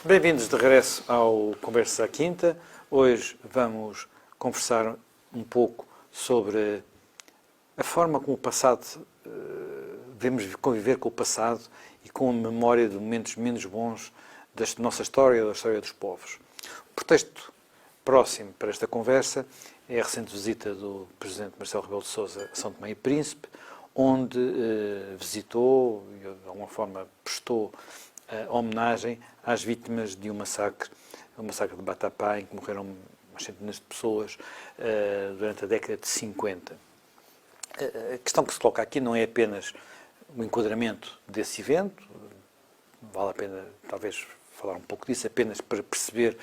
Bem-vindos de regresso ao Conversa à Quinta. Hoje vamos conversar um pouco sobre a forma como o passado, devemos conviver com o passado e com a memória de momentos menos bons da nossa história, da história dos povos. O pretexto próximo para esta conversa é a recente visita do Presidente Marcelo Rebelo de Sousa a São Tomé e Príncipe, onde visitou e de alguma forma prestou homenagem às vítimas de um massacre, o massacre de Batapá, em que morreram umas centenas de pessoas durante a década de 50. A questão que se coloca aqui não é apenas o enquadramento desse evento, vale a pena talvez falar um pouco disso, apenas para perceber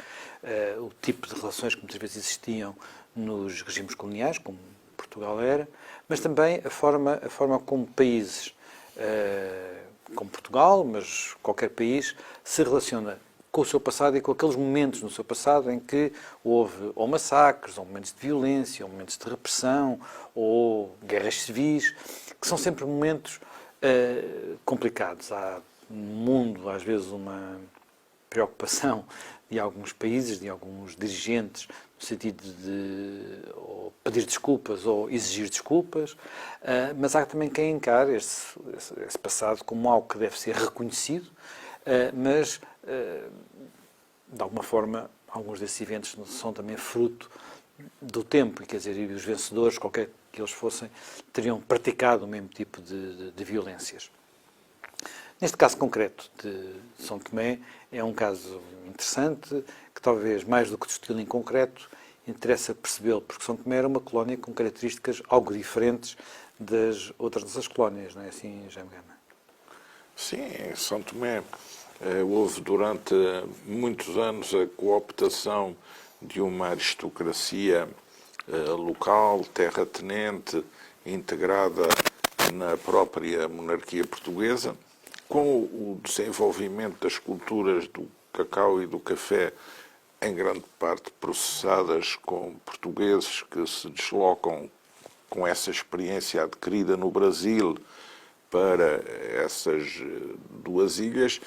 o tipo de relações que muitas vezes existiam nos regimes coloniais, como Portugal era, mas também a forma como países como Portugal, mas qualquer país, se relaciona com o seu passado e com aqueles momentos no seu passado em que houve ou massacres, ou momentos de violência, ou momentos de repressão, ou guerras civis, que são sempre momentos complicados. Há no mundo, às vezes, uma preocupação de alguns países, de alguns dirigentes, no sentido de ou pedir desculpas ou exigir desculpas, mas há também quem encare esse passado como algo que deve ser reconhecido, mas, de alguma forma, alguns desses eventos são também fruto do tempo, e quer dizer, e os vencedores, qualquer que eles fossem, teriam praticado o mesmo tipo de violências. Neste caso concreto de São Tomé, é um caso interessante, que talvez, mais do que discuti-lo em concreto, interessa percebê-lo, porque São Tomé era uma colónia com características algo diferentes das outras nossas colónias, não é assim, Jaime Gama? Sim, em São Tomé houve durante muitos anos a cooptação de uma aristocracia local, terratenente, integrada na própria monarquia portuguesa, com o desenvolvimento das culturas do cacau e do café, em grande parte processadas com portugueses que se deslocam com essa experiência adquirida no Brasil para essas duas ilhas,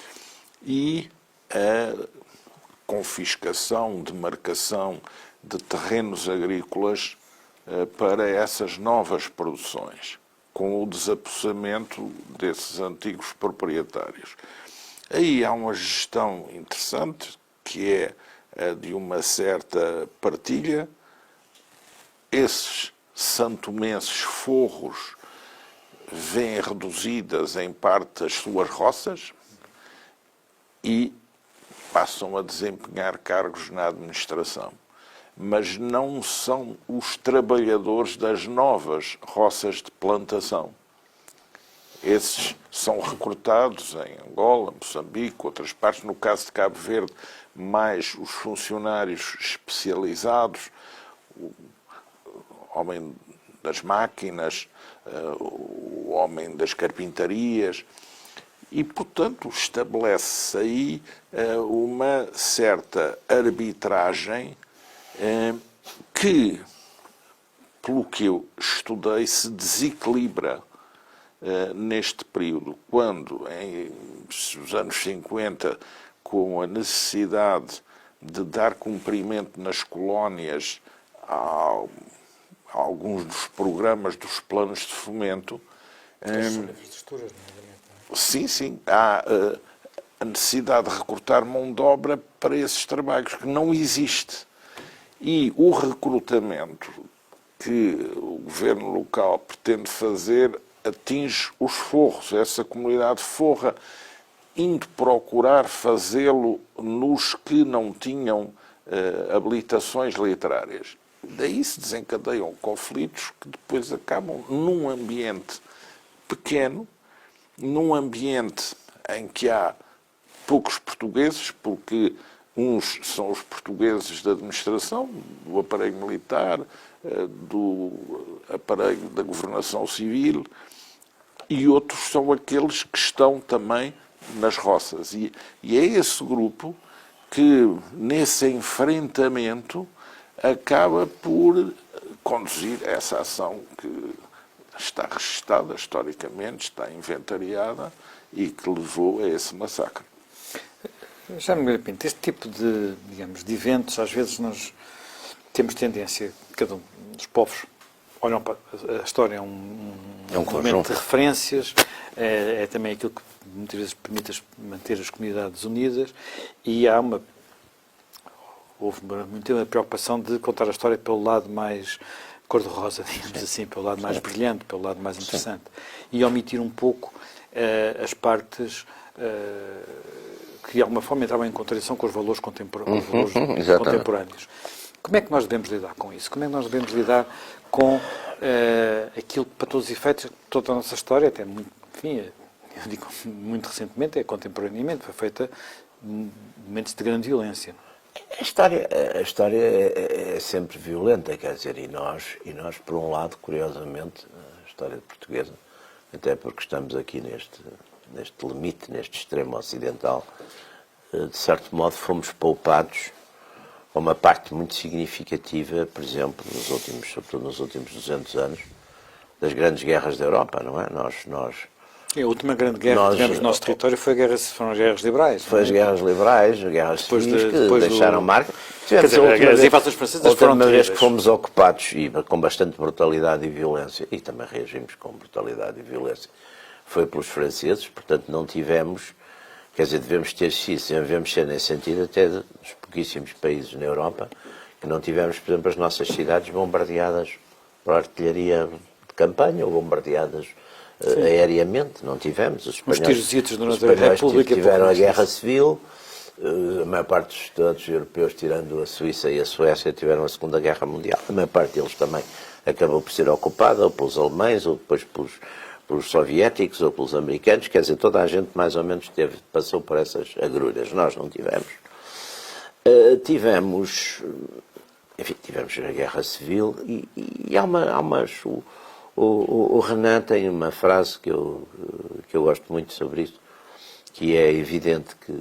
e a confiscação, demarcação de terrenos agrícolas para essas novas produções, com o desapossamento desses antigos proprietários. Aí há uma gestão interessante, que é a de uma certa partilha. Esses santomenses forros vêm reduzidas em parte as suas roças e passam a desempenhar cargos na administração. Mas não são os trabalhadores das novas roças de plantação. Esses são recrutados em Angola, Moçambique, outras partes. No caso de Cabo Verde, mais os funcionários especializados, o homem das máquinas, o homem das carpintarias. E, portanto, estabelece-se aí uma certa arbitragem que, pelo que eu estudei, se desequilibra neste período, quando, nos anos 50, com a necessidade de dar cumprimento nas colónias a alguns dos programas dos planos de fomento. Sim, há a necessidade de recrutar mão de obra para esses trabalhos, que não existe. E o recrutamento que o governo local pretende fazer atinge os forros, essa comunidade forra, indo procurar fazê-lo nos que não tinham habilitações literárias. Daí se desencadeiam conflitos que depois acabam num ambiente pequeno, num ambiente em que há poucos portugueses, porque uns são os portugueses da administração, do aparelho militar, do aparelho da governação civil, e outros são aqueles que estão também nas roças. E é esse grupo que, nesse enfrentamento, acaba por conduzir essa ação que está registada historicamente, está inventariada e que levou a esse massacre. Já me Pinto, este tipo de, digamos, de eventos, às vezes nós temos tendência, cada um dos povos olham para a história, é um momento conjunto de referências, é também aquilo que muitas vezes permite manter as comunidades unidas, e houve muita preocupação de contar a história pelo lado mais cor-de-rosa, digamos assim, pelo lado mais brilhante, pelo lado mais interessante, e omitir um pouco as partes que de alguma forma entravam em contradição com os valores contemporâneos. Como é que nós devemos lidar com isso? Como é que nós devemos lidar com aquilo que, para todos os efeitos, toda a nossa história, até muito, enfim, eu digo muito recentemente, contemporaneamente, foi feita em momentos de grande violência. A história é sempre violenta, quer dizer, e nós, por um lado, curiosamente, a história portuguesa, até porque estamos aqui neste limite, neste extremo ocidental, de certo modo fomos poupados a uma parte muito significativa, por exemplo, sobretudo nos últimos 200 anos, das grandes guerras da Europa, não é? A última grande guerra que tivemos no nosso território foram as guerras liberais. Foi as guerras liberais, as guerras civis, que deixaram marca. Quer dizer, as invasões francesas foram uma vez que fomos ocupados, e com bastante brutalidade e violência, e também reagimos com brutalidade e violência, foi pelos franceses, portanto não tivemos, quer dizer, devemos ser nesse sentido até dos pouquíssimos países na Europa, que não tivemos, por exemplo, as nossas cidades bombardeadas por artilharia de campanha ou bombardeadas aéreamente, não tivemos. Os espanhóis tiveram a guerra civil, a maior parte dos Estados europeus, tirando a Suíça e a Suécia, tiveram a Segunda Guerra Mundial. A maior parte deles também acabou por ser ocupada, ou pelos alemães, ou depois pelos soviéticos, ou pelos americanos. Quer dizer, toda a gente mais ou menos passou por essas agrulhas. Nós não tivemos. Tivemos a Guerra Civil e há umas... O Renan tem uma frase que eu gosto muito sobre isso, que é evidente que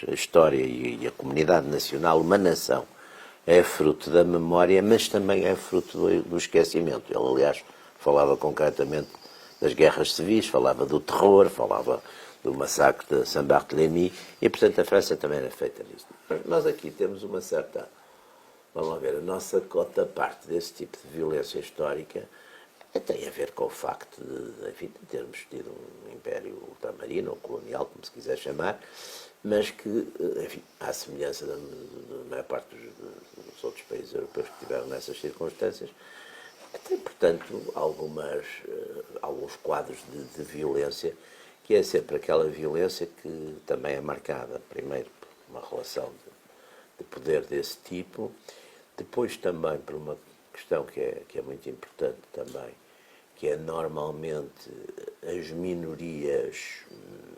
a história e a comunidade nacional, uma nação, é fruto da memória, mas também é fruto do esquecimento. Ele, aliás, falava concretamente das guerras civis, falava do terror, falava do massacre de Saint-Barthélemy, e, portanto, a França também era feita nisso. Nós aqui temos uma certa... Vamos lá ver, a nossa cota parte desse tipo de violência histórica tem a ver com o facto de termos tido um império ultramarino ou colonial, como se quiser chamar, mas que, enfim, à semelhança da maior parte dos outros países europeus que tiveram nessas circunstâncias, tem, portanto, alguns quadros de violência, que é sempre aquela violência que também é marcada, primeiro, por uma relação de poder desse tipo, depois também por uma questão que é muito importante também, que é normalmente as minorias,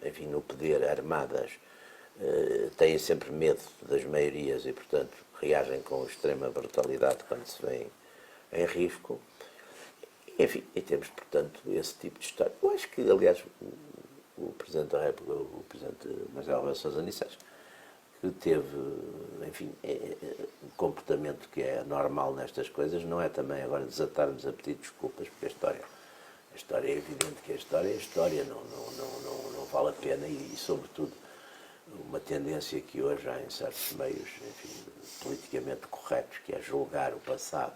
enfim, no poder, armadas, têm sempre medo das maiorias e, portanto, reagem com extrema brutalidade quando se vêem em risco. Enfim, e temos, portanto, esse tipo de história. Eu acho que, aliás, o Presidente da República, o Presidente Marcelo Rebelo de Sousa Iniciais, que teve, enfim, um comportamento que é normal nestas coisas, não é também agora desatarmos a pedir desculpas, porque a história é evidente que a história não vale a pena e, sobretudo, uma tendência que hoje há em certos meios, enfim, politicamente corretos, que é julgar o passado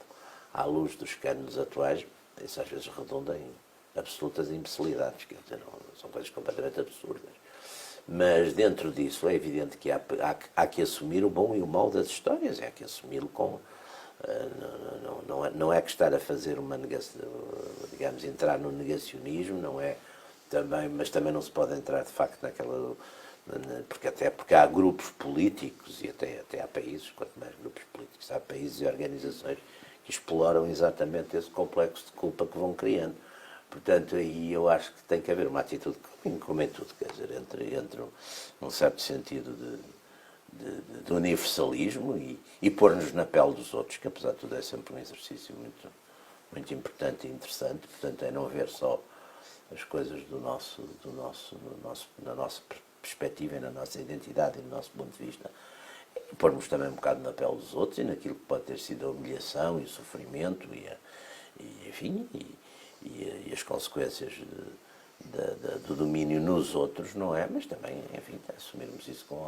à luz dos cânones atuais, isso às vezes redunda em absolutas imbecilidades, quer dizer, são coisas completamente absurdas. Mas dentro disso é evidente que há que assumir o bom e o mau das histórias, é que assumi-lo com... Não é que estar a fazer uma negação, digamos, entrar no negacionismo, não é também, mas também não se pode entrar de facto naquela... Porque há grupos políticos e até há países, quanto mais grupos políticos, há países e organizações que exploram exatamente esse complexo de culpa que vão criando. Portanto, aí eu acho que tem que haver uma atitude, como em tudo, quer dizer, entre um certo sentido de universalismo e pôr-nos na pele dos outros, que apesar de tudo é sempre um exercício muito, muito importante e interessante. Portanto, é não ver só as coisas na nossa perspectiva e na nossa identidade e no nosso ponto de vista, e pôr-nos também um bocado na pele dos outros e naquilo que pode ter sido a humilhação e o sofrimento e as consequências do domínio nos outros, não é? Mas também, enfim, assumirmos isso com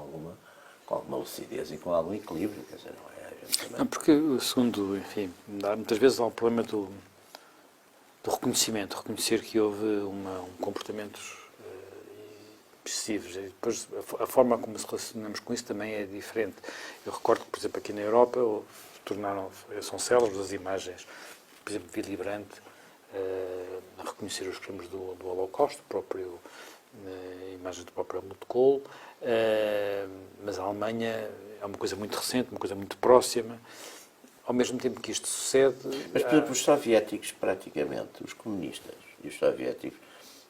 alguma lucidez e com algum equilíbrio, quer dizer, não é? A gente também... Não, porque, segundo, enfim, muitas vezes há um problema do reconhecimento, reconhecer que houve comportamentos excessivos. E depois, a forma como se relacionamos com isso também é diferente. Eu recordo que, por exemplo, aqui na Europa, são célebres as imagens, por exemplo, Willy Brandt, a reconhecer os crimes do Holocausto, imagens do próprio Helmut Kohl, mas a Alemanha é uma coisa muito recente, uma coisa muito próxima. Ao mesmo tempo que isto sucede... Mas, por exemplo, os soviéticos, praticamente, os comunistas e os soviéticos,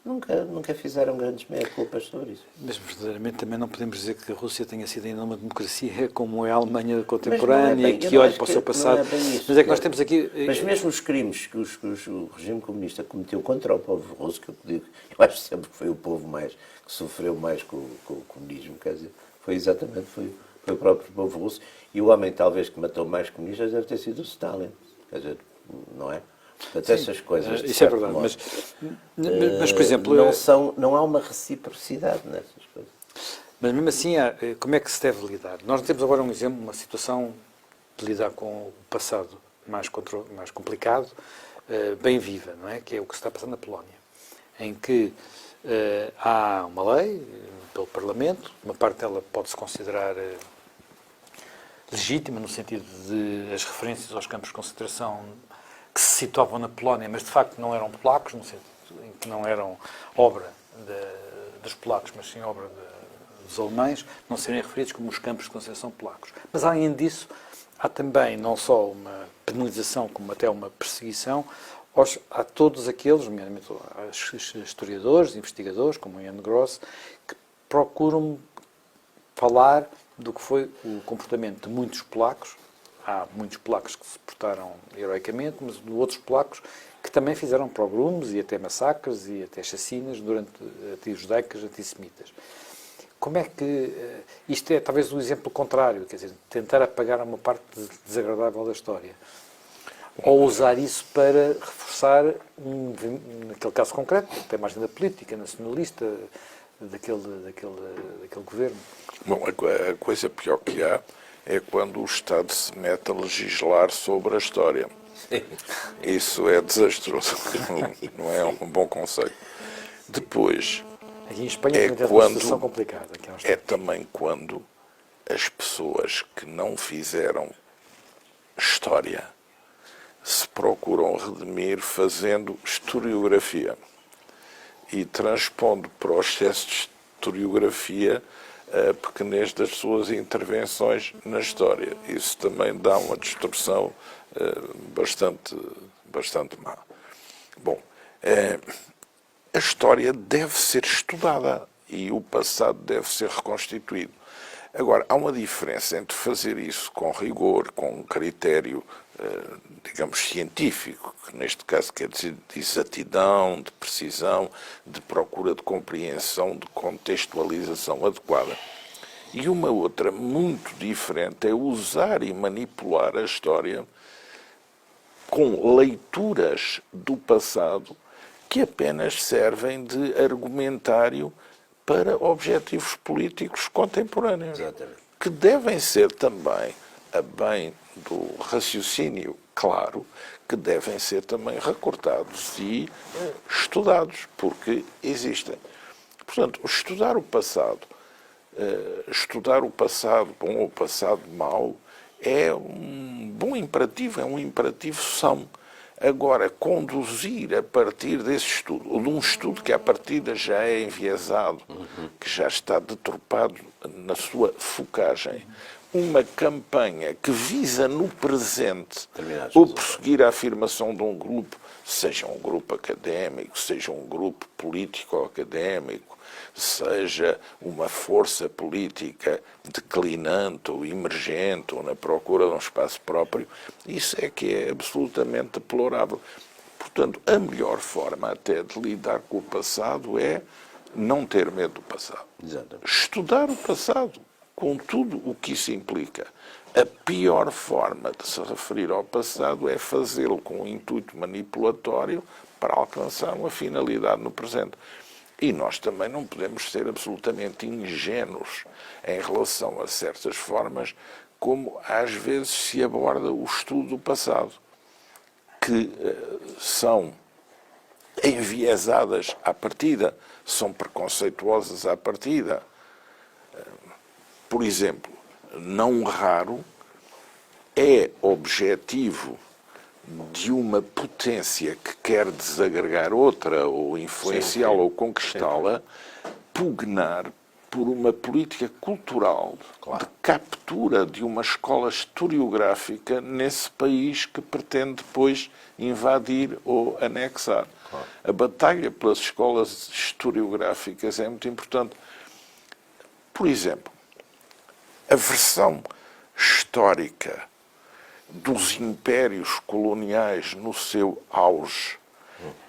nunca fizeram grandes meia-culpas sobre isso. Mas, verdadeiramente, também não podemos dizer que a Rússia tenha sido ainda uma democracia como é a Alemanha contemporânea e que olhe para o seu passado. Mas é que nós temos aqui... Mas mesmo os crimes que o regime comunista cometeu contra o povo russo, que eu digo, eu acho sempre que foi o povo que sofreu mais com o comunismo, quer dizer, foi o próprio povo russo, e o homem talvez que matou mais comunistas deve ter sido o Stalin, quer dizer, não é? Portanto, essas coisas... Isso é verdade, mas, por exemplo... Não há uma reciprocidade nessas coisas. Mas, mesmo assim, como é que se deve lidar? Nós temos agora um exemplo, uma situação de lidar com o passado mais complicado, bem viva, não é? Que é o que se está passando na Polónia, em que há uma lei pelo Parlamento, uma parte dela pode-se considerar legítima, no sentido de as referências aos campos de concentração que se situavam na Polónia, mas de facto não eram polacos, no sentido em que não eram obra dos polacos, mas sim obra dos alemães, não serem referidos como os campos de concentração polacos. Mas além disso, há também não só uma penalização, como até uma perseguição a todos aqueles, nomeadamente aos historiadores, investigadores, como Jan Gross, que procuram falar do que foi o comportamento de muitos polacos. Há muitos polacos que se portaram heroicamente, mas de outros polacos que também fizeram pogroms e até massacres e até chacinas durante judaicas antissemitas. Como é que... Isto é talvez o exemplo contrário, quer dizer, tentar apagar uma parte desagradável da história. Ou usar isso para reforçar, naquele caso concreto, até mais da política nacionalista daquele governo. Bom, a coisa pior que há é quando o Estado se mete a legislar sobre a história. Sim. Isso é desastroso, não é um bom conceito. Depois, aqui em Espanha tem uma situação complicada. É também quando as pessoas que não fizeram história se procuram redimir fazendo historiografia e transpondo para o excesso de historiografia a pequenez das suas intervenções na história. Isso também dá uma distorção bastante má. Bom, a história deve ser estudada e o passado deve ser reconstituído. Agora, há uma diferença entre fazer isso com rigor, com um critério, digamos, científico, que neste caso quer dizer de exatidão, de precisão, de procura de compreensão, de contextualização adequada. E uma outra muito diferente é usar e manipular a história com leituras do passado que apenas servem de argumentário para objetivos políticos contemporâneos. Exatamente. Que devem ser também, a bem do raciocínio claro, que devem ser também recortados e estudados, porque existem. Portanto, estudar o passado bom ou o passado mau, é um bom imperativo, é um imperativo são. Agora, conduzir a partir desse estudo, ou de um estudo que à partida já é enviesado, que já está deturpado na sua focagem, uma campanha que visa no presente o perseguir a afirmação de um grupo, seja um grupo académico, seja um grupo político ou académico, seja uma força política declinante ou emergente ou na procura de um espaço próprio, isso é que é absolutamente deplorável. Portanto, a melhor forma até de lidar com o passado é não ter medo do passado. Exatamente. Estudar o passado, com tudo o que isso implica. A pior forma de se referir ao passado é fazê-lo com um intuito manipulatório para alcançar uma finalidade no presente. E nós também não podemos ser absolutamente ingênuos em relação a certas formas como às vezes se aborda o estudo do passado, que são enviesadas à partida, são preconceituosas à partida. Por exemplo, não raro é objetivo de uma potência que quer desagregar outra, ou influenciá-la, ou conquistá-la, pugnar por uma política cultural de captura de uma escola historiográfica nesse país que pretende depois invadir ou anexar. A batalha pelas escolas historiográficas é muito importante. Por exemplo, a versão histórica dos impérios coloniais no seu auge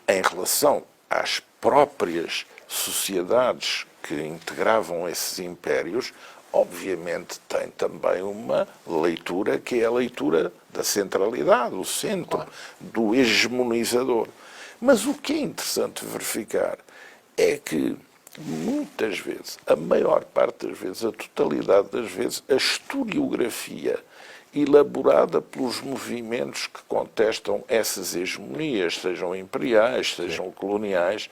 em relação às próprias sociedades que integravam esses impérios, obviamente tem também uma leitura que é a leitura da centralidade, do centro, do hegemonizador. Mas o que é interessante verificar é que muitas vezes, a maior parte das vezes, a totalidade das vezes, a historiografia elaborada pelos movimentos que contestam essas hegemonias, sejam imperiais, sejam coloniais,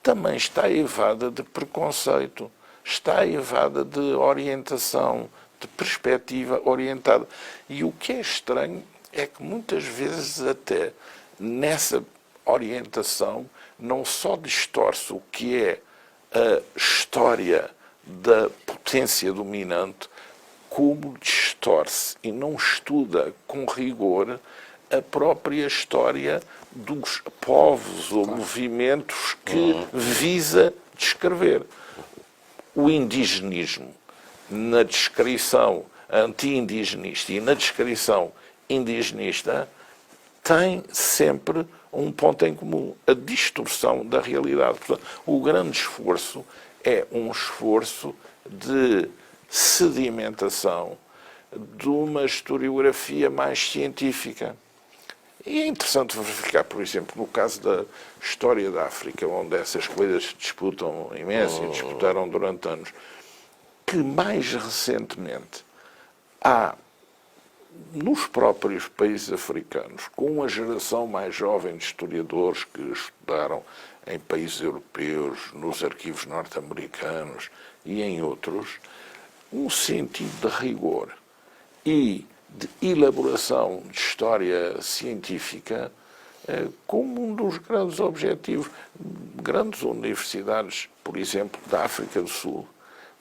também está evada de preconceito, está evada de orientação, de perspectiva orientada. E o que é estranho é que muitas vezes até nessa orientação não só distorce o que é a história da potência dominante, como distorce e não estuda com rigor a própria história dos povos ou movimentos que visa descrever. O indigenismo, na descrição anti-indigenista e na descrição indigenista, tem sempre um ponto em comum, a distorção da realidade. Portanto, o grande esforço é um esforço de sedimentação de uma historiografia mais científica. E é interessante verificar, por exemplo, no caso da história da África, onde essas coisas disputam imenso e disputaram durante anos, que mais recentemente há nos próprios países africanos, com uma geração mais jovem de historiadores que estudaram em países europeus, nos arquivos norte-americanos e em outros, um sentido de rigor e de elaboração de história científica como um dos grandes objetivos. Grandes universidades, por exemplo, da África do Sul,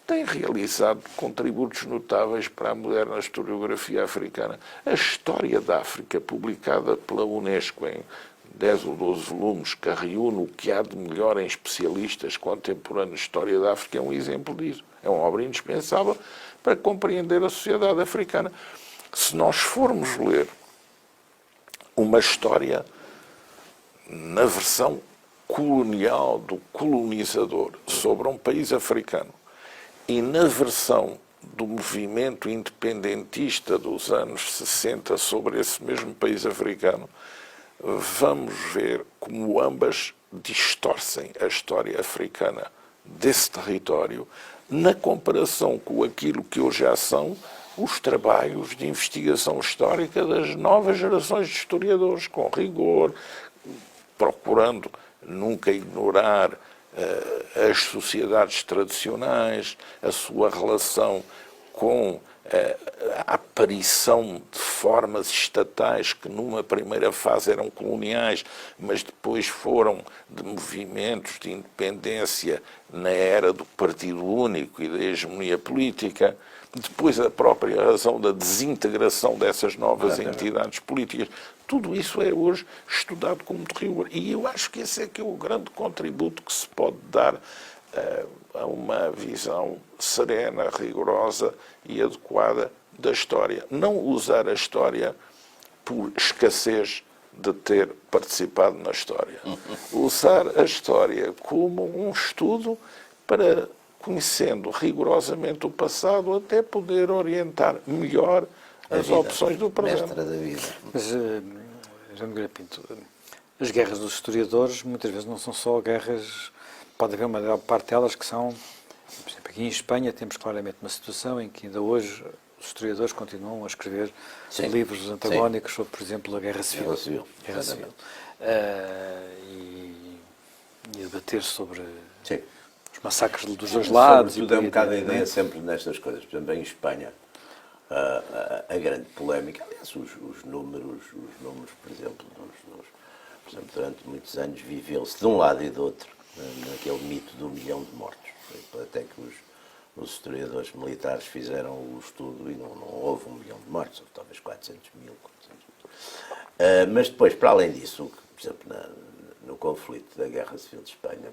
têm realizado contributos notáveis para a moderna historiografia africana. A História da África, publicada pela Unesco em 10 ou 12 volumes, que reúne o que há de melhor em especialistas contemporâneos de História da África, é um exemplo disso. É uma obra indispensável para compreender a sociedade africana. Se nós formos ler uma história na versão colonial do colonizador sobre um país africano e na versão do movimento independentista dos anos 60 sobre esse mesmo país africano, vamos ver como ambas distorcem a história africana desse território na comparação com aquilo que hoje já são os trabalhos de investigação histórica das novas gerações de historiadores, com rigor, procurando nunca ignorar as sociedades tradicionais, a sua relação com a aparição de formas estatais que numa primeira fase eram coloniais, mas depois foram de movimentos de independência na era do Partido Único e da hegemonia política, depois a própria razão da desintegração dessas novas entidades políticas. Tudo isso é hoje estudado com muito rigor. E eu acho que esse é que é o grande contributo que se pode dar a uma visão serena, rigorosa e adequada da história. Não usar a história por escassez de ter participado na história. Usar a história como um estudo para, conhecendo rigorosamente o passado, até poder orientar melhor as opções do presente. Mestra da vida. Mas, João Nogueira Pinto, as guerras dos historiadores muitas vezes não são só guerras pode haver uma maior parte delas que são, por exemplo, aqui em Espanha temos claramente uma situação em que ainda hoje os historiadores continuam a escrever Sim. livros antagónicos sobre, por exemplo, a Guerra Civil. Guerra Civil. E a debater sobre Sim. os massacres dos dois lados. Sobretudo é um bocado a adiante, não é? ideia sempre nestas coisas. Por exemplo, em Espanha, a grande polémica, aliás, os números, por exemplo, por exemplo, durante muitos anos viveu-se de um lado e do outro naquele mito do 1 milhão de mortos. Foi até que os historiadores militares fizeram o estudo e não houve 1 milhão de mortos, houve talvez 400 mil. Mas depois, para além disso, por exemplo, no conflito da Guerra Civil de Espanha,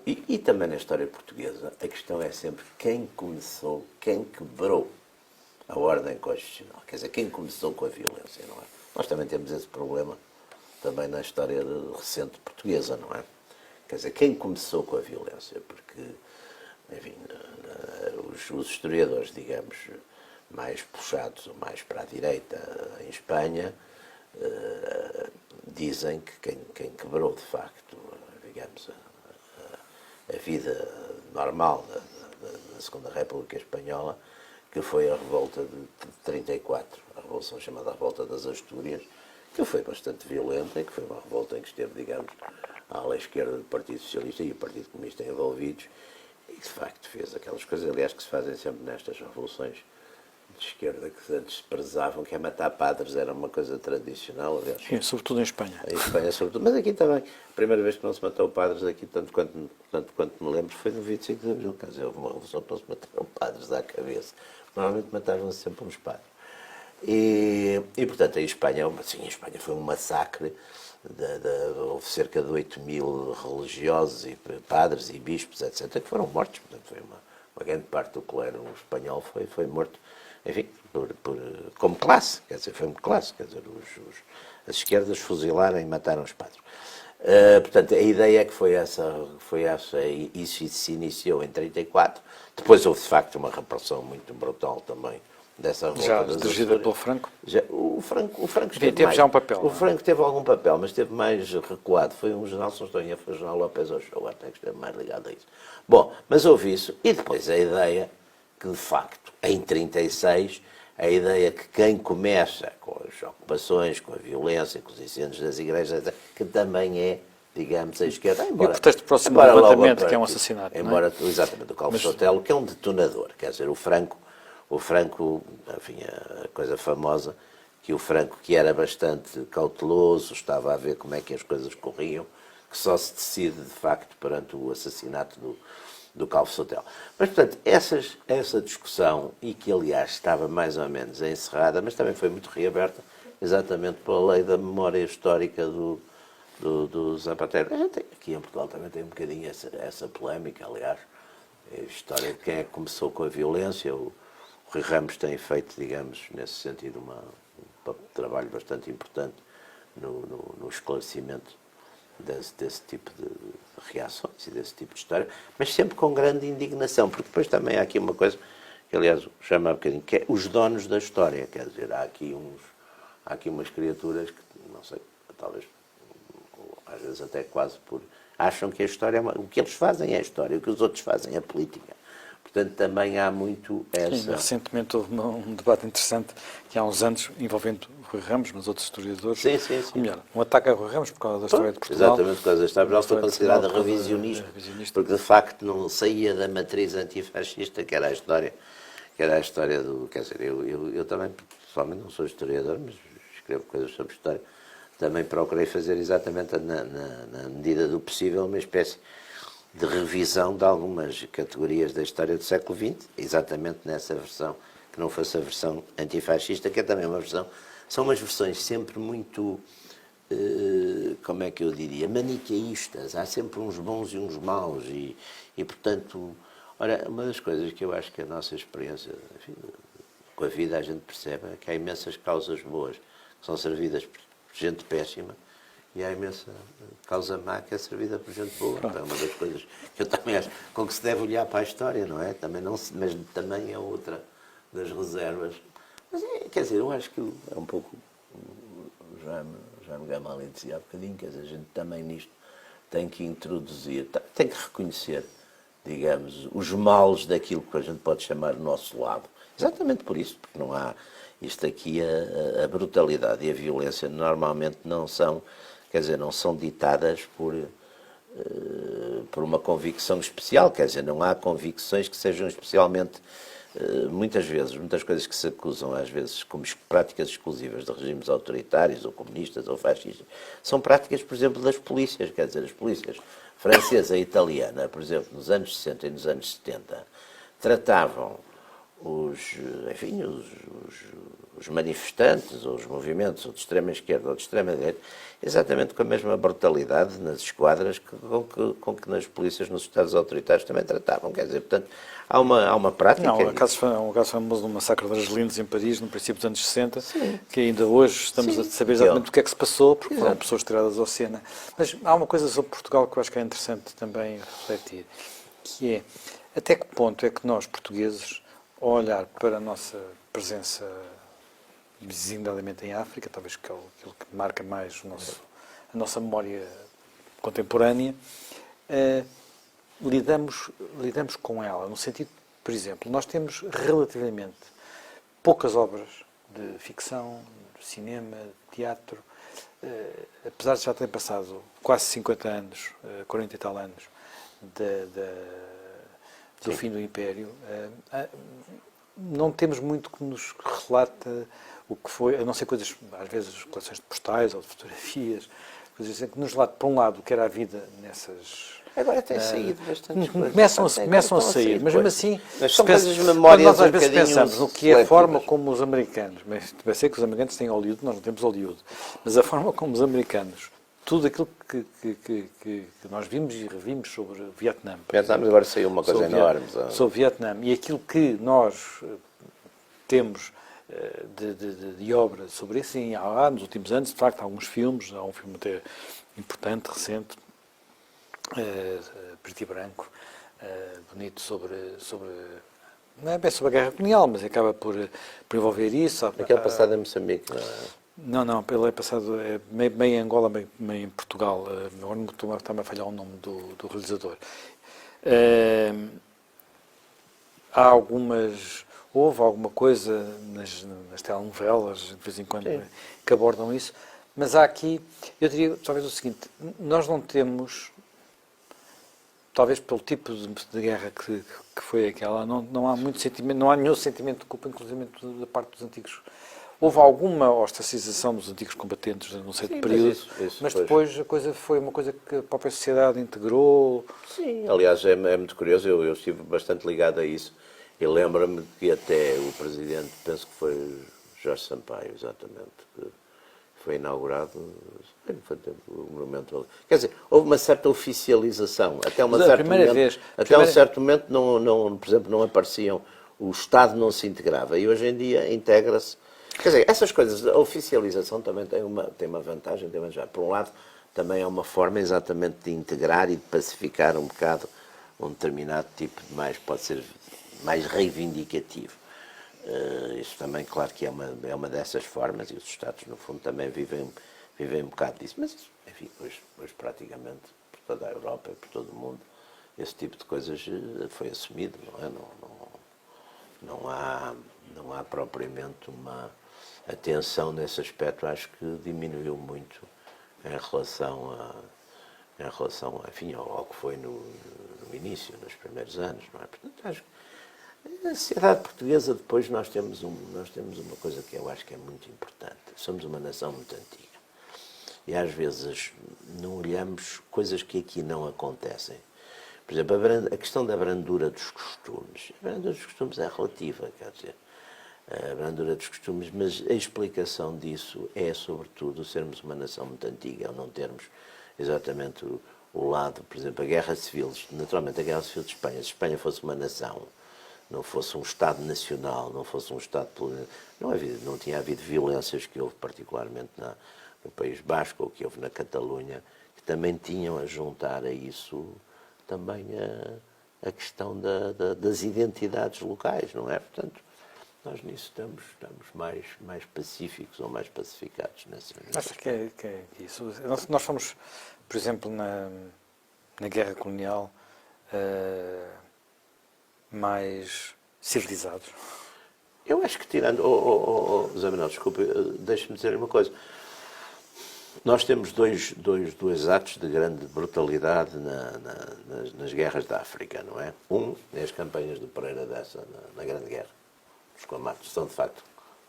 e também na história portuguesa, a questão é sempre quem começou, quem quebrou a ordem constitucional. Quer dizer, quem começou com a violência, não é? Nós também temos esse problema também na história recente portuguesa, não é? Quer dizer, quem começou com a violência? Porque, enfim, os historiadores, digamos, mais puxados ou mais para a direita em Espanha, dizem que quem quebrou, de facto, digamos, a vida normal da Segunda República Espanhola, que foi a revolta de 34, a revolução chamada Revolta das Astúrias, que foi bastante violenta e que foi uma revolta em que esteve, digamos, a ala esquerda do Partido Socialista e o Partido Comunista envolvidos, e que de facto fez aquelas coisas, aliás, que se fazem sempre nestas revoluções de esquerda que antes se prezavam, que é matar padres, era uma coisa tradicional, aliás. Sim, sobretudo em Espanha. Em Espanha, sobretudo, mas aqui também. A primeira vez que não se matou padres aqui, tanto quanto me lembro, foi no 25 de Abril. Quer dizer, houve uma revolução que não se mataram padres à cabeça. Normalmente matavam-se sempre uns padres. E portanto, em Espanha foi um massacre. Houve cerca de 8 mil religiosos, e padres e bispos, etc., que foram mortos. Portanto, foi uma grande parte do clero espanhol foi morto, enfim, como classe. Quer dizer, foi uma classe. Quer dizer, as esquerdas fuzilaram e mataram os padres. Portanto, a ideia é que isso se iniciou em 34. Depois houve, de facto, uma repressão muito brutal também dessa revolta. Já dirigida pelo Franco? O Franco teve já um papel. O Franco teve algum papel, mas esteve mais recuado. Foi um general, se não estou em erro, foi o general López Ochoa, até que esteve mais ligado a isso. Bom, mas houve isso. E depois a ideia que, de facto, em 36, a ideia que quem começa com as ocupações, com a violência, com os incêndios das igrejas, que também é, digamos, a esquerda. Embora, e o pretexto próximo do levantamento, que é um assassinato. Embora, não é? Exatamente, o Calvo Sotelo, que é um detonador. Quer dizer, o Franco, enfim, a coisa famosa, que o Franco, que era bastante cauteloso, estava a ver como é que as coisas corriam, que só se decide, de facto, perante o assassinato do Calvo Sotelo. Mas, portanto, essa discussão, e que, aliás, estava mais ou menos encerrada, mas também foi muito reaberta, exatamente pela lei da memória histórica do Zapatero. A gente aqui em Portugal também tem um bocadinho essa polémica, aliás, a história de quem é que começou com a violência. O Rui Ramos tem feito, digamos, nesse sentido, um trabalho bastante importante no esclarecimento desse tipo de reações e desse tipo de história, mas sempre com grande indignação, porque depois também há aqui uma coisa que, aliás, chama um bocadinho, que é os donos da história. Quer dizer, há aqui umas criaturas que, não sei, talvez, às vezes até quase acham que a história, o que eles fazem é a história, o que os outros fazem é a política. Portanto, também há muito essa... Sim, recentemente houve um debate interessante, que há uns anos, envolvendo Rui Ramos, mas outros historiadores. Sim. Ou melhor, um ataque a Rui Ramos por causa da história de Portugal. Exatamente, por causa da história de Portugal, foi considerada revisionista, porque de facto não saía da matriz antifascista, que era a história do... Quer dizer, eu também, pessoalmente, não sou historiador, mas escrevo coisas sobre história, também procurei fazer exatamente, na medida do possível, uma espécie de revisão de algumas categorias da história do século XX, exatamente nessa versão, que não fosse a versão antifascista, que é também uma versão... São umas versões sempre muito, como é que eu diria, maniqueístas. Há sempre uns bons e uns maus e portanto... Ora, uma das coisas que eu acho que a nossa experiência, enfim, com a vida, a gente percebe é que há imensas causas boas que são servidas por gente péssima, e há imensa causa má que é servida por gente boa. É uma das coisas que eu também acho com que se deve olhar para a história, não é? Também mas também é outra das reservas. Mas, quer dizer, eu acho que é um pouco... Já me Gamali dizia há bocadinho, quer dizer, a gente também nisto tem que introduzir, tem que reconhecer, digamos, os males daquilo que a gente pode chamar o nosso lado. Exatamente por isso, porque não há isto aqui, a brutalidade e a violência normalmente não são, quer dizer, não são ditadas por uma convicção especial, quer dizer, não há convicções que sejam especialmente, muitas vezes, muitas coisas que se acusam às vezes como práticas exclusivas de regimes autoritários ou comunistas ou fascistas, são práticas, por exemplo, das polícias, quer dizer, as polícias francesa e italiana, por exemplo, nos anos 60 e nos anos 70, tratavam enfim, os manifestantes, ou os movimentos, ou de extrema esquerda ou de extrema direita, exatamente com a mesma brutalidade nas esquadras com que nas polícias nos Estados autoritários também tratavam. Quer dizer, portanto, há uma prática... Não, há um caso famoso do massacre das Argelines em Paris, no princípio dos anos 60, sim, que ainda hoje estamos a saber exatamente o que é que se passou, porque foram pessoas tiradas ao Sena. Mas há uma coisa sobre Portugal que eu acho que é interessante também refletir, que é até que ponto é que nós, portugueses, ao olhar para a nossa presença designadamente em África, talvez que é aquilo que marca mais a nossa memória contemporânea, lidamos com ela, no sentido, por exemplo, nós temos relativamente poucas obras de ficção, de cinema, de teatro, apesar de já terem passado quase 50 anos, 40 e tal anos, do fim do Império, não temos muito que nos relate o que foi, a não ser coisas, às vezes, coleções de postais ou de fotografias, coisas assim, que nos relate, por um lado, o que era a vida nessas... Agora tem saído bastante começam a sair, mas mesmo assim, são coisas de memória, quando nós às vezes pensamos no que é a forma como os americanos, mas vai ser que os americanos têm Hollywood, nós não temos Hollywood, mas a forma como os americanos, tudo aquilo que nós vimos e revimos sobre o Vietnã. Pensamos, agora saiu uma coisa enorme. Sobre o Vietnã, e aquilo que nós temos de obra sobre isso, sim, há nos últimos anos, de facto, há alguns filmes, há um filme até importante, recente, preto e branco, bonito sobre não é bem sobre a guerra colonial, mas acaba por envolver isso. Aquele passado em Moçambique, não é? Não, ele é passado meio em Angola, meio em Portugal. Agora está-me a falhar o nome do realizador. Houve alguma coisa nas telenovelas, de vez em quando, que abordam isso, mas há aqui, eu diria talvez o seguinte, nós não temos, talvez pelo tipo de guerra que foi aquela, não há muito sentimento, não há nenhum sentimento de culpa, inclusive da parte dos antigos. Houve alguma ostracização dos antigos combatentes num certo período, mas depois a coisa foi uma coisa que a própria sociedade integrou. Sim, aliás, é muito curioso, eu estive bastante ligado a isso. Eu lembro-me que até o presidente, penso que foi Jorge Sampaio, exatamente, que foi inaugurado, o monumento. Quer dizer, houve uma certa oficialização. Até um certo momento, por exemplo, não apareciam, o Estado não se integrava. E hoje em dia integra-se. Quer dizer, essas coisas, a oficialização também tem uma vantagem, por um lado, também é uma forma exatamente de integrar e de pacificar um bocado um determinado tipo de pode ser mais reivindicativo. Isso também, claro que é uma dessas formas, e os Estados, no fundo, também vivem um bocado disso. Mas, enfim, hoje praticamente, por toda a Europa e por todo o mundo, esse tipo de coisas foi assumido, não é? Não há propriamente uma atenção nesse aspecto, acho que diminuiu muito em relação enfim, ao que foi no início, nos primeiros anos, não é? Portanto, acho que a sociedade portuguesa, depois nós temos uma coisa que eu acho que é muito importante. Somos uma nação muito antiga. E às vezes não olhamos coisas que aqui não acontecem. Por exemplo, a questão da brandura dos costumes. A brandura dos costumes é relativa, quer dizer, a brandura dos costumes, mas a explicação disso é, sobretudo, sermos uma nação muito antiga, ou não termos exatamente o lado, por exemplo, a Guerra Civil, naturalmente a Guerra Civil de Espanha, se Espanha fosse uma nação, não fosse um Estado nacional, não fosse um Estado... Não tinha havido violências que houve particularmente no País Basco, ou que houve na Catalunha, que também tinham a juntar a isso também a questão das identidades locais, não é? Portanto, nós nisso estamos mais pacíficos ou mais pacificados. Acho que é isso. Nós fomos, por exemplo, na guerra colonial mais civilizados? Eu acho que tirando... Zé Manuel, desculpa, deixa-me dizer uma coisa. Nós temos dois atos de grande brutalidade nas guerras da África, não é? Um é as campanhas do Pereira Dessa na Grande Guerra. Os combates são, de facto,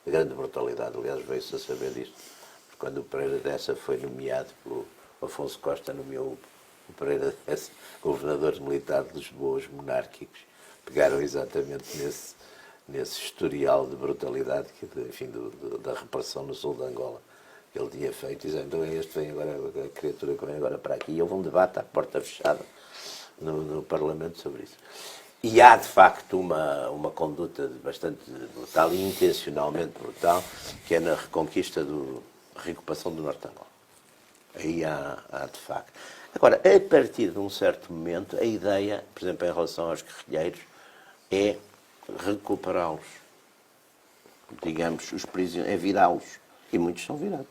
de grande brutalidade. Aliás, veio-se a saber disto. Quando o Pereira Dessa foi nomeado pelo Afonso Costa, nomeou o Pereira Dessa governador militar de Lisboa, os monárquicos. Pegaram exatamente nesse historial de brutalidade, enfim, da repressão no sul de Angola. Ele tinha feito, então este vem agora, a criatura que vem agora para aqui, e houve um debate à porta fechada no Parlamento sobre isso. E há, de facto, uma conduta bastante brutal e intencionalmente brutal, que é na reconquista a reocupação do Norte de Angola. Aí há, de facto. Agora, a partir de um certo momento, a ideia, por exemplo, em relação aos guerrilheiros, é recuperá-los. Digamos, os prisioneiros, é virá-los. E muitos são virados.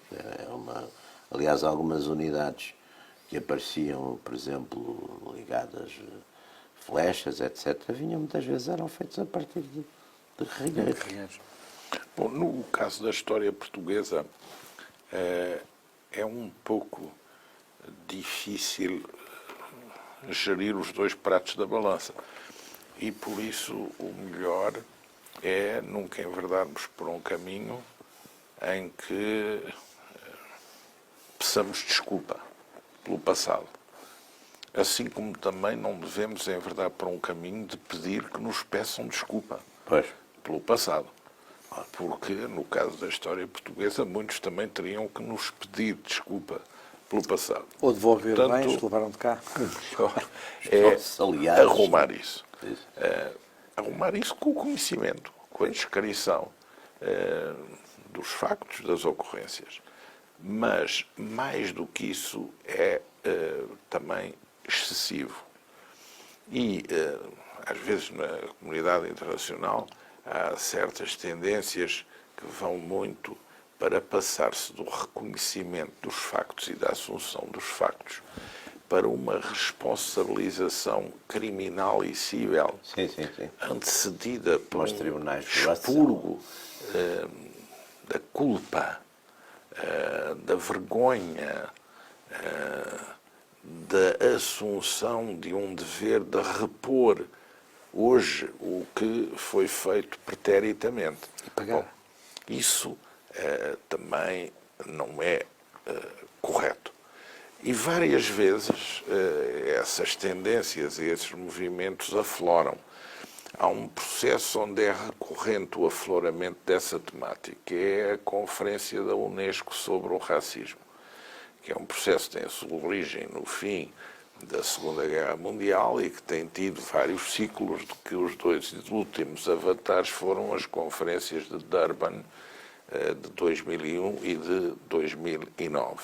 Aliás, algumas unidades que apareciam, por exemplo, ligadas flechas, etc., vinham muitas vezes, eram feitos a partir de guerrilheiros. Bom, no caso da história portuguesa, é um pouco difícil gerir os dois pratos da balança. E, por isso, o melhor é nunca enverdarmos por um caminho em que peçamos desculpa pelo passado. Assim como também não devemos enverdar por um caminho de pedir que nos peçam desculpa pelo passado. Porque, no caso da história portuguesa, muitos também teriam que nos pedir desculpa pelo passado. Ou devolver bens que levaram de cá. É arrumar isso. Arrumar isso com o conhecimento, com a descrição dos factos, das ocorrências. Mas, mais do que isso, é também excessivo. E, às vezes, na comunidade internacional, há certas tendências que vão muito para passar-se do reconhecimento dos factos e da assunção dos factos para uma responsabilização criminal e civil, antecedida por um expurgo da culpa, da vergonha, da assunção de um dever de repor hoje o que foi feito preteritamente. E pagar. Bom, isso também não é correto. E várias vezes essas tendências e esses movimentos afloram. Há um processo onde é recorrente o afloramento dessa temática, que é a Conferência da Unesco sobre o Racismo, que é um processo que tem a sua origem no fim da Segunda Guerra Mundial e que tem tido vários ciclos, de que os dois últimos avatares foram as conferências de Durban de 2001 e de 2009.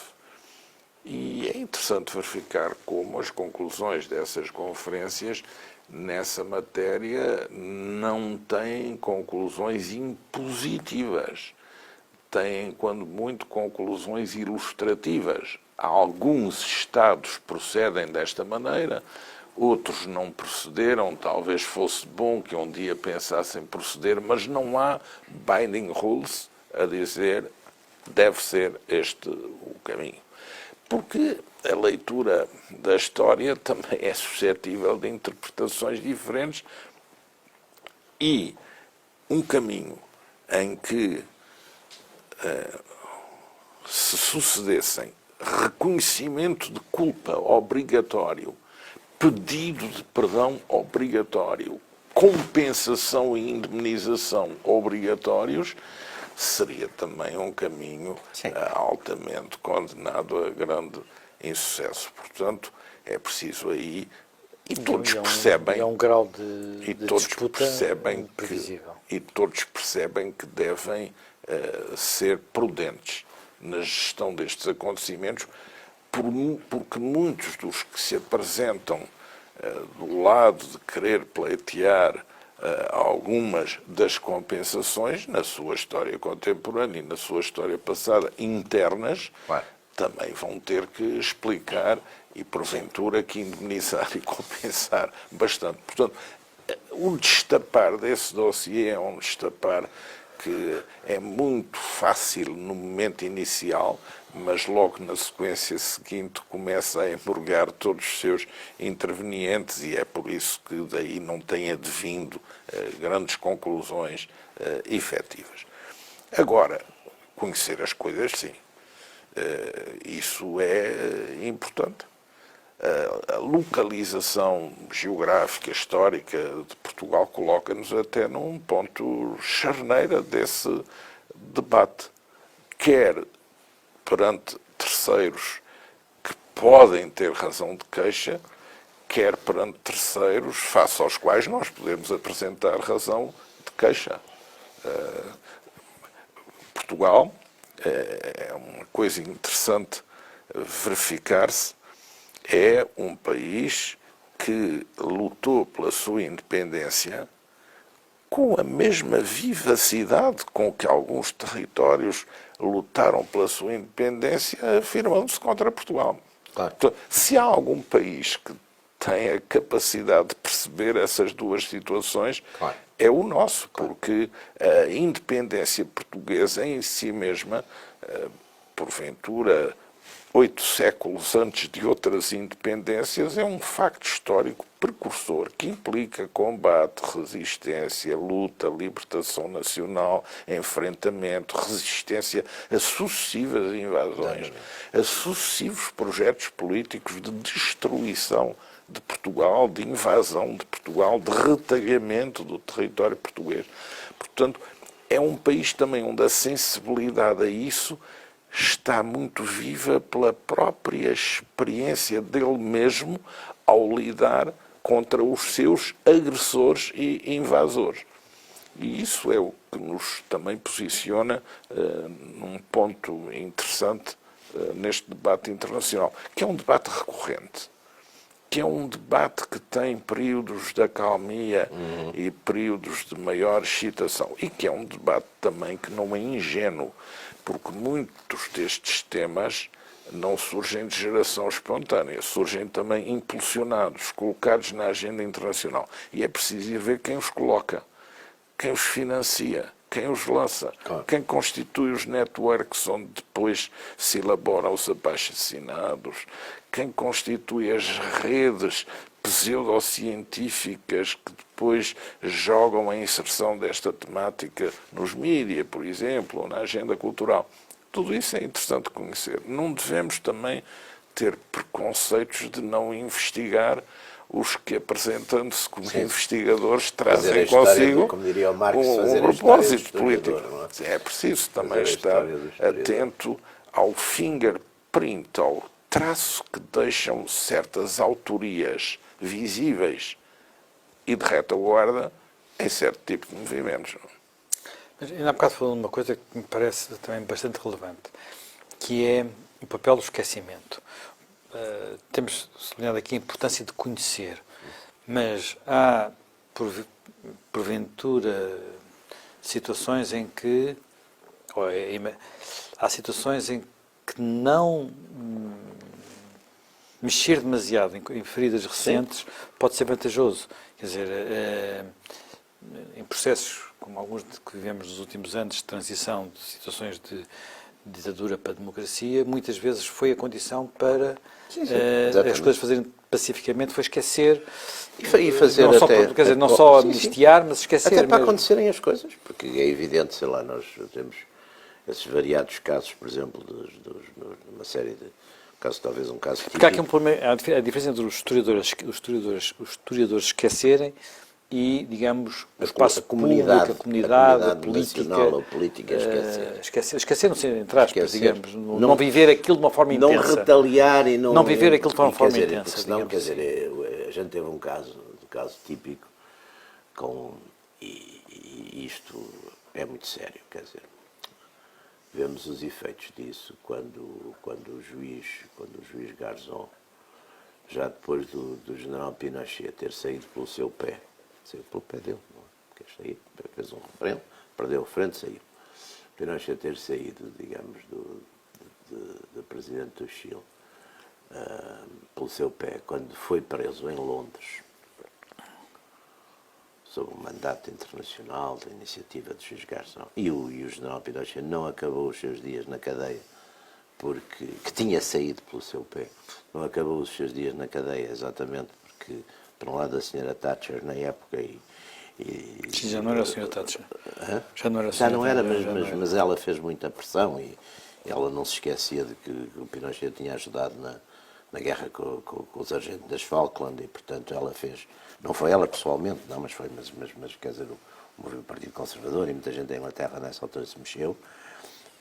E é interessante verificar como as conclusões dessas conferências nessa matéria não têm conclusões impositivas. Têm, quando muito, conclusões ilustrativas. Alguns Estados procedem desta maneira, outros não procederam. Talvez fosse bom que um dia pensassem proceder, mas não há binding rules a dizer deve ser este o caminho. Porque a leitura da história também é suscetível de interpretações diferentes e um caminho em que se sucedessem reconhecimento de culpa obrigatório, pedido de perdão obrigatório, compensação e indemnização obrigatórios, seria também um caminho altamente condenado a grande insucesso. Portanto, é preciso aí, e todos percebem, é um grau de disputa previsível. E todos percebem que devem ser prudentes na gestão destes acontecimentos, porque muitos dos que se apresentam do lado de querer pleitear algumas das compensações na sua história contemporânea e na sua história passada internas, também vão ter que explicar e, porventura, que indemnizar e compensar bastante. Portanto, o destapar desse dossiê é um destapar que é muito fácil no momento inicial, mas logo na sequência seguinte começa a embrulhar todos os seus intervenientes e é por isso que daí não tem advindo grandes conclusões efetivas. Agora, conhecer as coisas, sim. Isso é importante. A localização geográfica, histórica de Portugal coloca-nos até num ponto charneira desse debate. Quer perante terceiros que podem ter razão de queixa, quer perante terceiros face aos quais nós podemos apresentar razão de queixa. Portugal, é uma coisa interessante verificar-se, é um país que lutou pela sua independência com a mesma vivacidade com que alguns territórios lutaram pela sua independência, afirmando-se contra Portugal. Claro. Então, se há algum país que tem a capacidade de perceber essas duas situações, claro, é o nosso, porque a independência portuguesa em si mesma, porventura, 8 séculos antes de outras independências, é um facto histórico precursor que implica combate, resistência, luta, libertação nacional, enfrentamento, resistência a sucessivas invasões, a sucessivos projetos políticos de destruição de Portugal, de invasão de Portugal, de retalhamento do território português. Portanto, é um país também onde a sensibilidade a isso está muito viva pela própria experiência dele mesmo ao lidar contra os seus agressores e invasores. E isso é o que nos também posiciona num ponto interessante neste debate internacional, que é um debate recorrente, que é um debate que tem períodos de acalmia e períodos de maior excitação, e que é um debate também que não é ingênuo, porque muitos destes temas não surgem de geração espontânea, surgem também impulsionados, colocados na agenda internacional. E é preciso ir ver quem os coloca, quem os financia, quem os lança, claro, quem constitui os networks onde depois se elaboram os abaixo-assinados, quem constitui as redes pseudocientíficas que depois jogam a inserção desta temática nos mídias, por exemplo, ou na agenda cultural. Tudo isso é interessante conhecer. Não devemos também ter preconceitos de não investigar os que, apresentando-se como investigadores, trazem consigo como diria o Marx, um propósito político. É preciso também estar atento ao fingerprint, ao traço que deixam certas autorias visíveis e de retaguarda em certo tipo de movimentos. Mas ainda há bocado falou de uma coisa que me parece também bastante relevante, que é o papel do esquecimento. Temos sublinhado aqui a importância de conhecer, mas há, porventura, situações em que não mexer demasiado em feridas recentes pode ser vantajoso. Quer dizer, em processos como alguns que vivemos nos últimos anos de transição de situações de ditadura para a democracia, muitas vezes foi a condição para as coisas fazerem pacificamente, foi esquecer e fazer não só, até, quer dizer, não só amnistiar, mas esquecer até para mesmo. acontecerem as coisas, porque é evidente, sei lá, nós temos esses variados casos, por exemplo, de uma série de casos, talvez um caso típico. Porque há aqui um problema, a diferença entre os historiadores esquecerem e, digamos, o espaço público, a comunidade, a política, nacional ou política esquecer não ser, entre aspas, Esquecer. digamos, não viver aquilo de uma forma não intensa. Retaliar e não viver aquilo de uma forma quer dizer, intensa. Porque senão, digamos quer assim. dizer, a gente teve um caso típico e isto é muito sério, quer dizer, vemos os efeitos disso quando o juiz Garzón, já depois do general Pinochet ter saído pelo seu pé, saiu pelo pé dele, não é? Quer sair, fez um referendo, perdeu a frente, saiu. Pinochet ter saído, digamos, do presidente do Chile, pelo seu pé, quando foi preso em Londres, sob um mandato internacional da iniciativa de Juiz Garçom, e o general Pinochet não acabou os seus dias na cadeia, que tinha saído pelo seu pé, não acabou os seus dias na cadeia exatamente porque, por um lado, a senhora Thatcher, na época, Sim, já não era a senhora Thatcher. Já não era a já senhora não era, Thatcher, mas ela fez muita pressão e ela não se esquecia de que o Pinochet tinha ajudado na guerra com os agentes das Falkland e, portanto, ela fez, não foi ela pessoalmente, não, mas quer dizer, o Partido Conservador e muita gente da Inglaterra nessa altura se mexeu.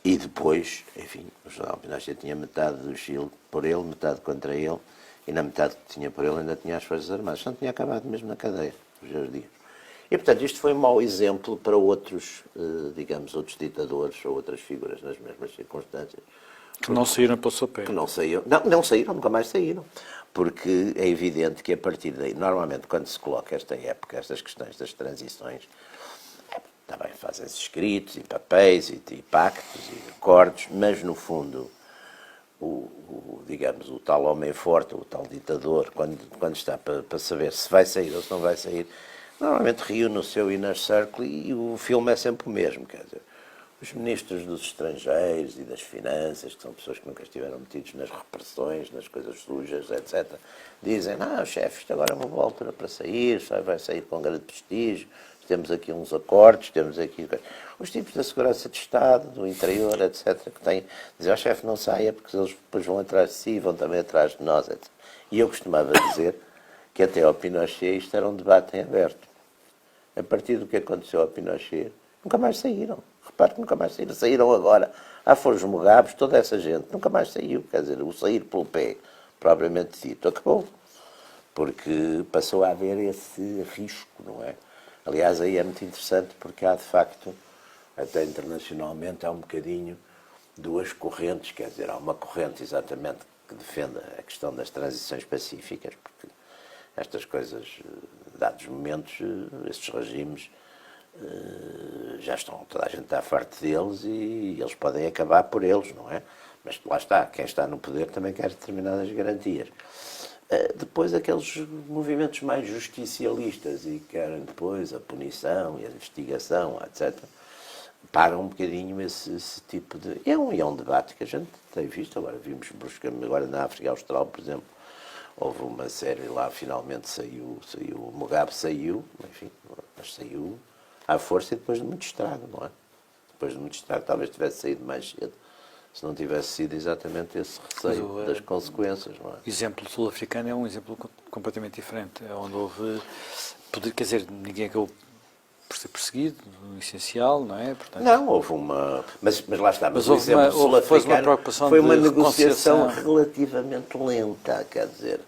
E depois, enfim, o general Pinochet tinha metade do Chile por ele, metade contra ele, e na metade que tinha por ele ainda tinha as Forças Armadas. Não tinha acabado mesmo na cadeia, os seus dias. E, portanto, isto foi um mau exemplo para outros, digamos, outros ditadores ou outras figuras nas mesmas circunstâncias. que não saíram pelo seu pé. Que não saíram. Não saíram, nunca mais saíram. Porque é evidente que a partir daí, normalmente, quando se coloca esta época, estas questões das transições, também fazem-se escritos e papéis e pactos e acordos, mas, no fundo, digamos, o tal homem forte, o tal ditador, quando está para saber se vai sair ou se não vai sair, normalmente reúne o seu inner circle e o filme é sempre o mesmo, quer dizer, os ministros dos estrangeiros e das finanças, que são pessoas que nunca estiveram metidos nas repressões, nas coisas sujas, etc., dizem, chefe, isto agora é uma boa altura para sair, só vai sair com grande prestígio, temos aqui uns acordos, temos aqui os tipos da segurança de Estado, do interior, etc., que têm, dizem, chefe, não saia, porque eles depois vão atrás de si, vão também atrás de nós, etc. E eu costumava dizer que até ao Pinochet isto era um debate em aberto. A partir do que aconteceu ao Pinochet, nunca mais saíram. Repare que nunca mais saíram. Saíram agora. Foram os Mugabes, toda essa gente. Nunca mais saiu. Quer dizer, o sair pelo pé, propriamente dito, acabou. Porque passou a haver esse risco, não é? Aliás, aí é muito interessante porque há, de facto, até internacionalmente, há um bocadinho duas correntes. Quer dizer, há uma corrente exatamente que defende a questão das transições pacíficas, porque estas coisas, dados momentos, estes regimes já estão, toda a gente está farto deles e eles podem acabar por eles, não é? Mas lá está, quem está no poder também quer determinadas garantias. Depois aqueles movimentos mais justicialistas e que querem depois a punição e a investigação, etc., pagam um bocadinho esse tipo de... É um debate que a gente tem visto, agora vimos bruscamente, agora na África Austral, por exemplo, houve uma série lá, finalmente saiu, o Mugabe saiu, enfim, mas saiu à força e depois de muito estrago, não é? Depois de muito estrago, talvez tivesse saído mais cedo, se não tivesse sido exatamente esse receio das consequências, não é? O exemplo sul-africano é um exemplo completamente diferente, é onde houve, quer dizer, ninguém acabou por ser perseguido, no essencial, não é? Portanto, não, houve uma... Mas lá está, mas o houve exemplo sul-africano foi uma negociação reconciliação relativamente lenta, quer dizer,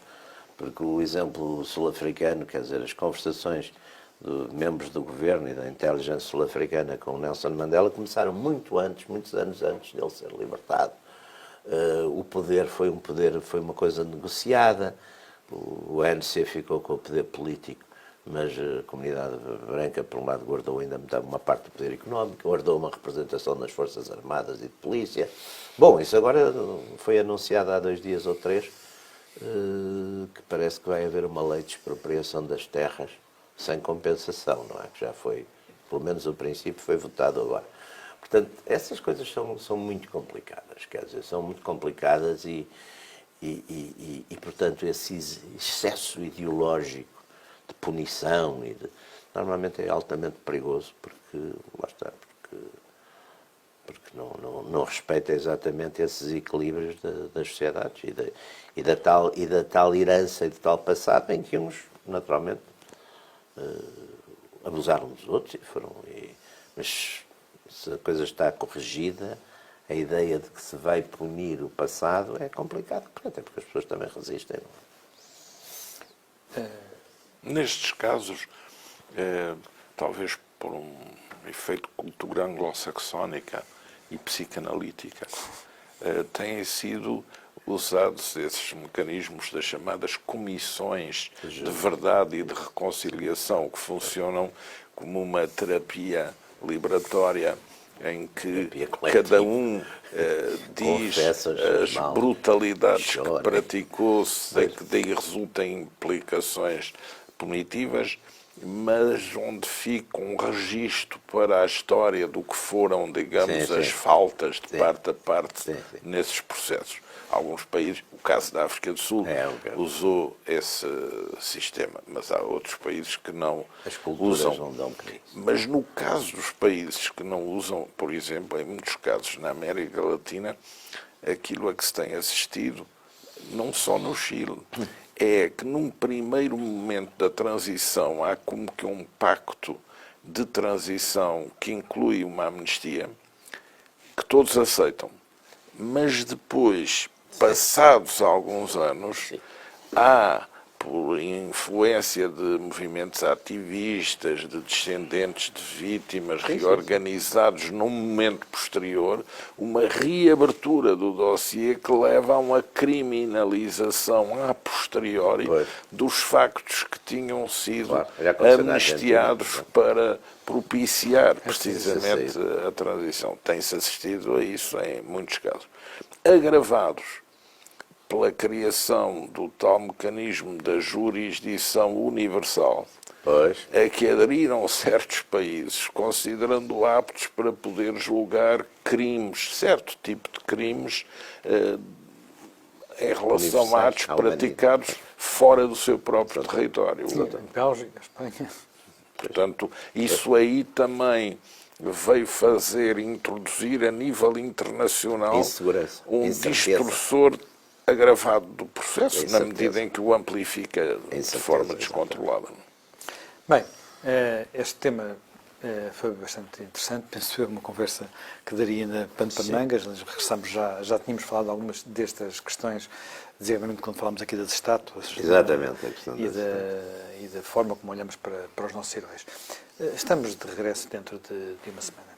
porque o exemplo sul-africano, quer dizer, as conversações de membros do governo e da inteligência sul-africana com o Nelson Mandela começaram muito antes, muitos anos antes dele ser libertado. O poder foi uma coisa negociada, o ANC ficou com o poder político, mas a comunidade branca, por um lado, guardou ainda uma parte do poder económico, guardou uma representação das Forças Armadas e de Polícia. Bom, isso agora foi anunciado há 2 dias ou 3, que parece que vai haver uma lei de expropriação das terras sem compensação, não é? Que já foi, pelo menos o princípio, foi votado agora. Portanto, essas coisas são muito complicadas, quer dizer, são muito complicadas e portanto, esse excesso ideológico de punição normalmente é altamente perigoso porque, lá está, porque não respeita exatamente esses equilíbrios das sociedades e da tal herança e de tal passado em que uns, naturalmente, abusaram dos outros mas se a coisa está corrigida, a ideia de que se vai punir o passado é complicado, até porque as pessoas também resistem. Nestes casos, talvez por um efeito cultura anglo-saxónica e psicanalítica, têm sido usados esses mecanismos das chamadas comissões de verdade e de reconciliação, que funcionam como uma terapia liberatória em que Terapia coletiva. cada um diz Confessas, as mal, brutalidades chora. que praticou, sem que daí resultem implicações punitivas, mas onde fica um registro para a história do que foram, digamos, Sim, as sim. faltas de Sim. parte a parte Sim, sim. nesses processos. Alguns países, o caso da África do Sul, usou esse sistema, mas há outros países que não As culturas usam. não dão para isso. Mas no caso dos países que não usam, por exemplo, em muitos casos na América Latina, aquilo a que se tem assistido, não só no Chile, é que num primeiro momento da transição há como que um pacto de transição que inclui uma amnistia, que todos aceitam, mas depois, passados alguns anos, há, por influência de movimentos ativistas, de descendentes de vítimas reorganizados num momento posterior, uma reabertura do dossiê que leva a uma criminalização a posteriori dos factos que tinham sido amnistiados para propiciar precisamente a transição. Tem-se assistido a isso em muitos casos. Agravados pela criação do tal mecanismo da jurisdição universal, a que aderiram certos países, considerando aptos para poder julgar crimes, certo tipo de crimes, em relação a atos praticados fora do seu próprio território. Bélgica, Espanha. Portanto, isso aí também veio introduzir a nível internacional um distorcor agravado do processo, na medida em que o amplifica de forma descontrolada. Bem, este tema foi bastante interessante, penso eu, uma conversa que daria ainda pano para mangas. Nós regressamos, já tínhamos falado de algumas destas questões, designadamente quando falámos aqui das estátuas. Exatamente, a questão e da forma como olhamos para os nossos heróis. Estamos de regresso dentro de uma semana.